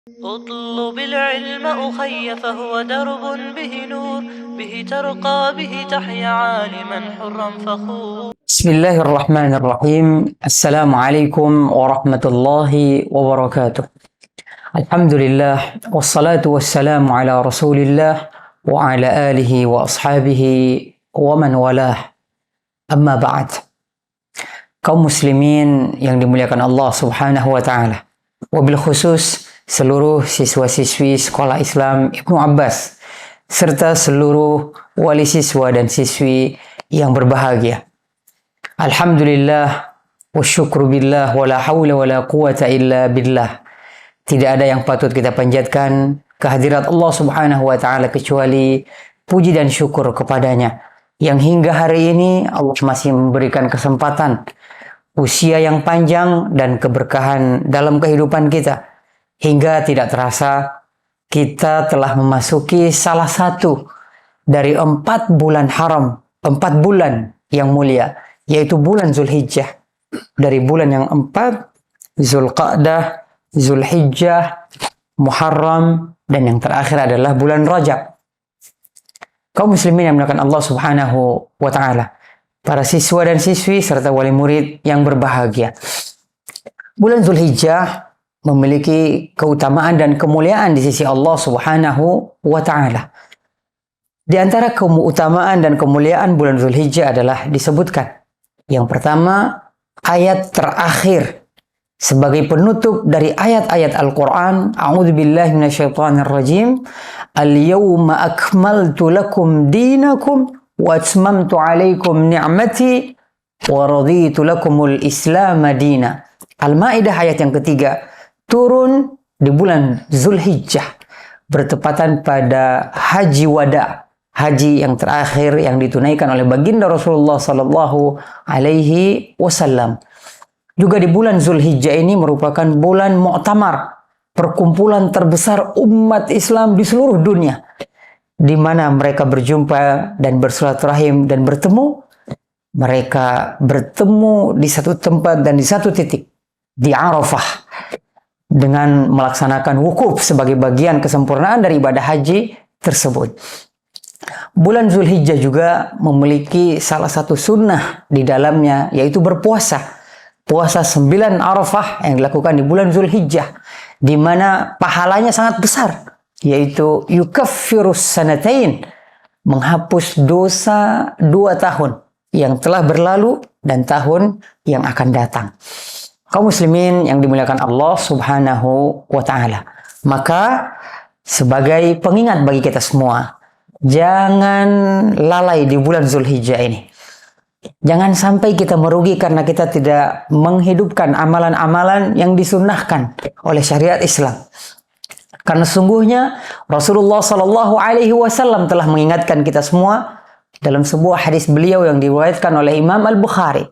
اطلب العلم أخي فهو درب به نور به ترقى به تحيا عالما حرا فخور. بسم الله الرحمن الرحيم. السلام عليكم ورحمة الله وبركاته. الحمد لله والصلاة والسلام على رسول الله وعلى آله وأصحابه ومن والاه. Amma ba'd. Kaum muslimin yang dimuliakan Allah Subhanahu wa taala. Wabil khusus seluruh siswa-siswi Sekolah Islam Ibnu Abbas serta seluruh wali siswa dan siswi yang berbahagia. Alhamdulillah wa syukru billah wa la hawla wa la quwata illa billah. Tidak ada yang patut kita panjatkan kehadirat Allah Subhanahu wa taala kecuali puji dan syukur kepadanya. Yang hingga hari ini Allah masih memberikan kesempatan, usia yang panjang dan keberkahan dalam kehidupan kita. Hingga tidak terasa kita telah memasuki salah satu dari 4 bulan haram, 4 bulan yang mulia, yaitu bulan Zulhijjah. Dari bulan yang 4, Zulqa'dah, Zulhijjah, Muharram, dan yang terakhir adalah bulan Rajab. Kaum muslimin yang dimuliakan Allah Subhanahu wa taala, para siswa dan siswi serta wali murid yang berbahagia. Bulan Zulhijjah memiliki keutamaan dan kemuliaan di sisi Allah Subhanahu wa taala. Di antara keutamaan dan kemuliaan bulan Zulhijjah adalah disebutkan. Yang pertama, ayat terakhir sebagai penutup dari ayat-ayat Al-Quran. A'udzubillahi minasyaitonirrajim. Al-yawma akmaltu lakum dinakum wa atmamtu alaikum ni'mati wa raditu lakumul islam dina. Al-Maidah ayat yang ketiga turun di bulan Zulhijjah, bertepatan pada haji wada, haji yang terakhir yang ditunaikan oleh baginda Rasulullah sallallahu alaihi wasallam. Juga di bulan Zulhijjah ini merupakan bulan Mu'tamar, perkumpulan terbesar umat Islam di seluruh dunia, di mana mereka berjumpa dan bersilaturahim dan bertemu. Mereka bertemu di satu tempat dan di satu titik, di Arafah, dengan melaksanakan wukuf sebagai bagian kesempurnaan dari ibadah haji tersebut. Bulan Zulhijjah juga memiliki salah satu sunnah di dalamnya, yaitu berpuasa. Puasa 9 Arafah yang dilakukan di bulan Zulhijjah, di mana pahalanya sangat besar, yaitu yukaffirus sanatain, menghapus dosa 2 tahun yang telah berlalu dan tahun yang akan datang. Kaum muslimin yang dimuliakan Allah Subhanahu wa taala, maka sebagai pengingat bagi kita semua, jangan lalai di bulan Zulhijjah ini. Jangan sampai kita merugi karena kita tidak menghidupkan amalan-amalan yang disunnahkan oleh syariat Islam. Karena sungguhnya Rasulullah Sallallahu Alaihi Wasallam telah mengingatkan kita semua dalam sebuah hadis beliau yang diriwayatkan oleh Imam Al-Bukhari.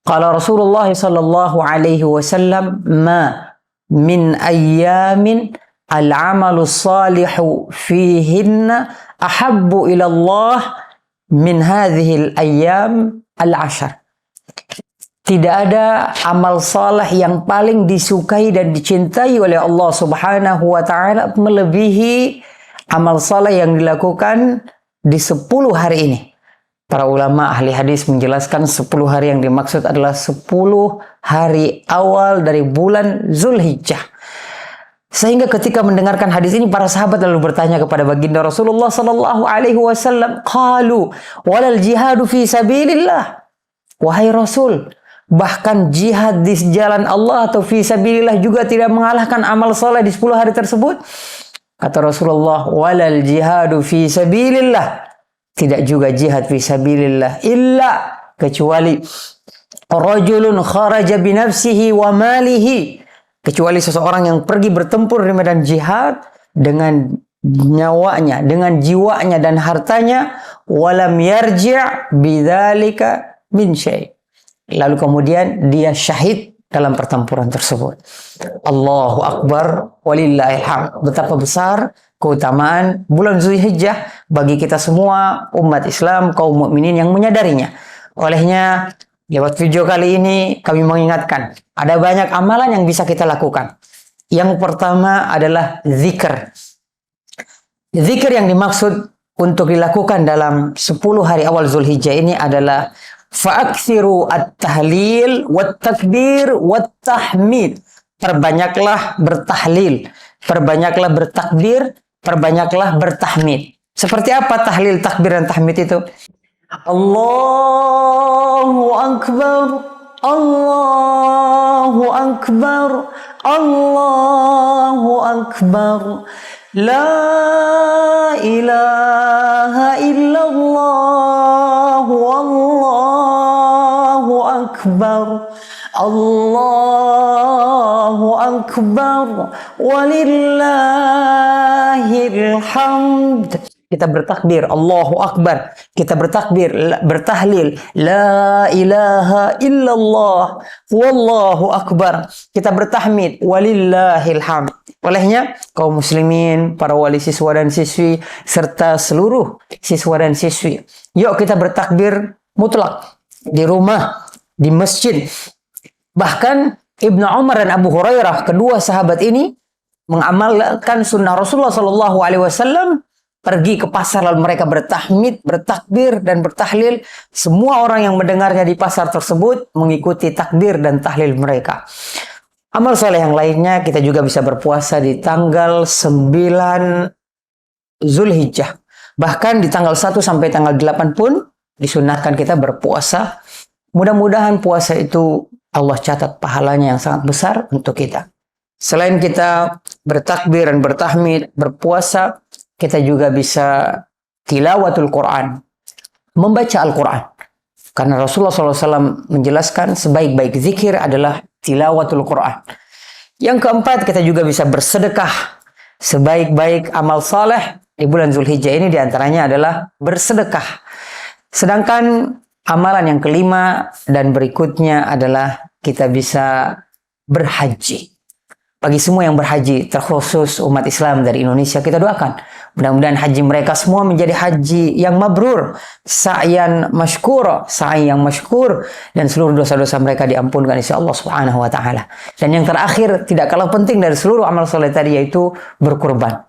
Qala Rasulullah Sallallahu Alaihi Wasallam, ma min ayyamin al-amalu salihu fihinna ahabbu ila Allah min hadhil ayyam al-ashar. Tidak ada amal saleh yang paling disukai dan dicintai oleh Allah Subhanahu wa taala melebihi amal saleh yang dilakukan di 10 hari ini. Para ulama ahli hadis menjelaskan 10 hari yang dimaksud adalah 10 hari awal dari bulan Zulhijjah. Sehingga ketika mendengarkan hadis ini, para sahabat lalu bertanya kepada baginda Rasulullah sallallahu alaihi wasallam, qalu walal jihadu fi sabilillah. Wahai Rasul, bahkan jihad di jalan Allah atau fi sabilillah juga tidak mengalahkan amal saleh di 10 hari tersebut? Kata Rasulullah, walal jihadu fi sabilillah. Tidak juga jihad fi sabilillah illa, kecuali rajulun kharaja bi nafsihi wa malihi, kecuali seseorang yang pergi bertempur di medan jihad dengan nyawanya, dengan jiwanya dan hartanya, walam yarji' bidzalika min syai'. Lalu kemudian dia syahid dalam pertempuran tersebut. Allahu Akbar walillahil hamd. Betapa besar keutamaan bulan Zulhijjah bagi kita semua umat Islam, kaum mukminin yang menyadarinya. Olehnya, lewat video kali ini kami mengingatkan, ada banyak amalan yang bisa kita lakukan. Yang pertama adalah zikr. Zikr yang dimaksud untuk dilakukan dalam 10 hari awal Zulhijjah ini adalah fa'aksiru at-tahlil wat-takbir wat-tahmid. Perbanyaklah bertahlil, perbanyaklah bertakbir, perbanyaklah bertahmid. Seperti apa tahlil, takbir, dan tahmid itu? Allahu Akbar, Allahu Akbar, Allahu Akbar, La ilaha illallah, Allahu Akbar, Allahu Akbar, walillahil hamd. Kita bertakbir, Allahu Akbar. Kita bertakbir, bertahlil, La ilaha illallah, Wallahu Akbar. Kita bertahmid, walillahil hamd. Olehnya, kaum muslimin, para wali siswa dan siswi, serta seluruh siswa dan siswi, yuk kita bertakbir mutlak di rumah, di masjid. Bahkan Ibnu Umar dan Abu Hurairah, kedua sahabat ini, mengamalkan sunnah Rasulullah SAW, pergi ke pasar lalu mereka bertahmid, bertakbir, dan bertahlil. Semua orang yang mendengarnya di pasar tersebut mengikuti takbir dan tahlil mereka. Amal soleh yang lainnya, kita juga bisa berpuasa di tanggal 9 Zulhijjah. Bahkan di tanggal 1 sampai tanggal 8 pun disunahkan kita berpuasa. Mudah-mudahan puasa itu Allah catat pahalanya yang sangat besar untuk kita. Selain kita bertakbir dan bertahmid, berpuasa, kita juga bisa tilawatul Quran, membaca Al-Quran. Karena Rasulullah SAW menjelaskan sebaik-baik zikir adalah tilawatul Quran. Yang keempat, kita juga bisa bersedekah. Sebaik-baik amal saleh di bulan Zulhijjah ini diantaranya adalah bersedekah. Sedangkan amalan yang kelima dan berikutnya adalah kita bisa berhaji. Bagi semua yang berhaji, terkhusus umat Islam dari Indonesia, kita doakan mudah-mudahan haji mereka semua menjadi haji yang mabrur, sa'yan masykur, sa'i yang masykur, dan seluruh dosa-dosa mereka diampunkan insya Allah Subhanahu wa taala. Dan yang terakhir, tidak kalah penting dari seluruh amal soleh tadi, yaitu berkurban.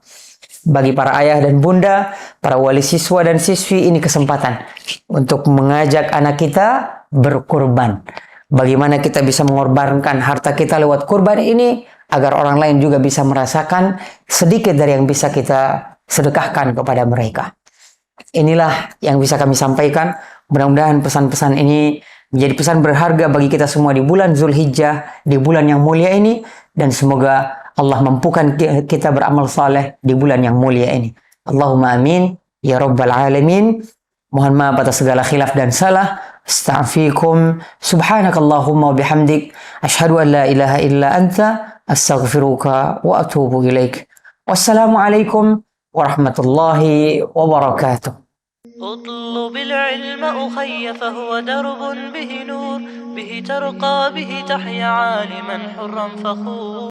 Bagi para ayah dan bunda, para wali siswa dan siswi, ini kesempatan untuk mengajak anak kita berkurban. Bagaimana kita bisa mengorbankan harta kita lewat kurban ini, agar orang lain juga bisa merasakan sedikit dari yang bisa kita sedekahkan kepada mereka. Inilah yang bisa kami sampaikan. Mudah-mudahan pesan-pesan ini menjadi pesan berharga bagi kita semua di bulan Zulhijjah, di bulan yang mulia ini, dan semoga Allah mampukan kita beramal saleh di bulan yang mulia ini. Allahumma amin ya rabbal alamin. Mohon maaf atas segala khilaf dan salah. Astaghfirukum. Subhanakallahumma wa bihamdik, asyhadu an la ilaha illa anta, astaghfiruka wa atubu ilaik. Wassalamualaikum warahmatullahi wabarakatuh. اطلب العلم أخي فهو درب به نور به ترقى به تحيا عالما حرا فخور